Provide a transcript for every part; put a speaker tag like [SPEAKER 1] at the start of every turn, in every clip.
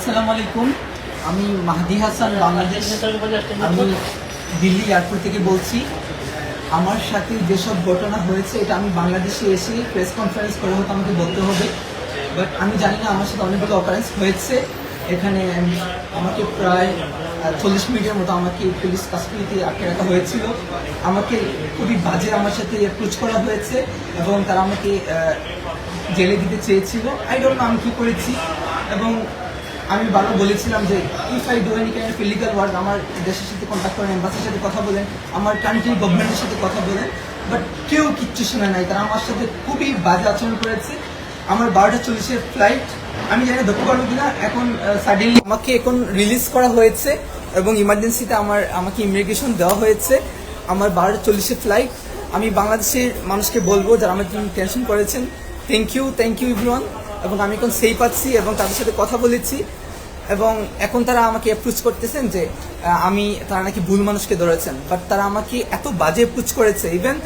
[SPEAKER 1] আসসালামু আলাইকুম। আমি মাহদি হাসান, বাংলাদেশ। আমি দিল্লি এয়ারপোর্ট থেকে বলছি। আমার সাথে যেসব ঘটনা হয়েছে এটা আমি বাংলাদেশে এসে প্রেস কনফারেন্স করে হয়তো আমাকে বলতে হবে, বাট আমি জানি না। আমার সাথে অনেকগুলো অকারেন্স হয়েছে এখানে। আমাকে প্রায় 40 মিনিটের মতো আমাকে পুলিশ কাস্টডিতে আটকে রাখা হয়েছিল। আমাকে খুবই বাজে আমার সাথে অ্যাপ্রোচ করা হয়েছে এবং তারা আমাকে জেলে দিতে চেয়েছিল। আই ডোন্ট নো আমি কী করেছি। এবং আমি বারবার বলেছিলাম যে if I do any kind of illegal work, আমার দেশের সাথে কন্ট্যাক্ট করেন, এম্বাসির সাথে কথা বলেন, আমার কান্ট্রি গভর্নমেন্টের সাথে কথা বলেন, বাট কেউ কিচ্ছু শোনে নাই। তারা আমার সাথে খুবই বাজে আচরণ করেছে। আমার 12:40-এর ফ্লাইট, আমি জানি না ধরতে পারবো কিনা। এখন সাডেনলি আমাকে এখন রিলিজ করা হয়েছে এবং ইমার্জেন্সিতে আমাকে ইমিগ্রেশন দেওয়া হয়েছে। আমার 12:40-এর ফ্লাইট। আমি বাংলাদেশের মানুষকে বলবো যারা আমার জন্য টেনশন করেছেন, থ্যাংক ইউ এভরিওয়ান। এবং আমি এখন সেফ আছি এবং তাদের সাথে কথা বলেছি এবং এখন তারা আমাকে অ্যাপ্রোচ করতেছেন যে তারা নাকি ভুল মানুষকে ধরেছেন, বাট তারা আমাকে এত বাজে অ্যাপ্রোচ করেছে। Even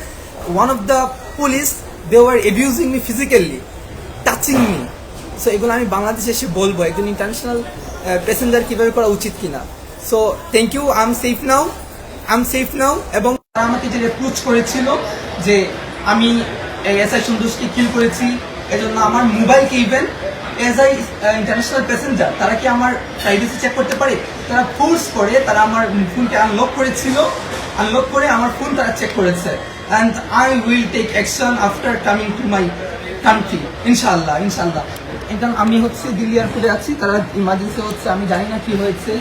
[SPEAKER 1] one of the police, they were abusing me physically, touching me. So এগুলো আমি বাংলাদেশে এসে বলবো একজন ইন্টারন্যাশনাল প্যাসেঞ্জার কীভাবে করা উচিত কিনা। So thank you, I am safe now. এবং তারা আমাকে যে অ্যাপ্রোচ করেছিল যে আমি এসআই সন্তোষকে কিল করেছি, এজন্য আমার মোবাইলকে even as I international passenger তারা কি আমার প্রাইভেসি চেক করতে পারে? তারা ফোর্স করে তারা আমার ফোনকে আনলক করে আমার ফোন তারা চেক করেছে। And I will take action after coming to my country, ইনশাআল্লাহ। এখন আমি দিল্লি এয়ারপোর্টে আছি। তারা ইমার্জেন্সি হচ্ছে, আমি জানি না কি হয়েছে।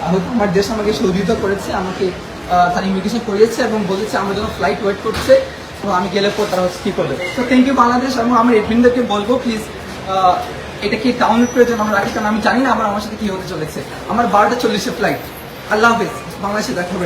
[SPEAKER 1] হয়তো আমার দেশ আমাকে সহযোগিতা করেছে, আমাকে তারা ইমিগ্রেশন করিয়েছে এবং বলেছে আমার জন্য ফ্লাইট ওয়েট করছে। তো আমি গেলে পর তারা কী করবে। তো থ্যাংক ইউ বাংলাদেশ। এবং আমার এডমিনদেরকে বলবো প্লিজ এটা কি ডাউনলোড করে যেন আমরা রাখি, কারণ আমি জানি না আমার সাথে কি হতে চলেছে। আমার 12:40-এর ফ্লাইট। আল্লাহ হাফেজ। বাংলাদেশে দেখা হবে।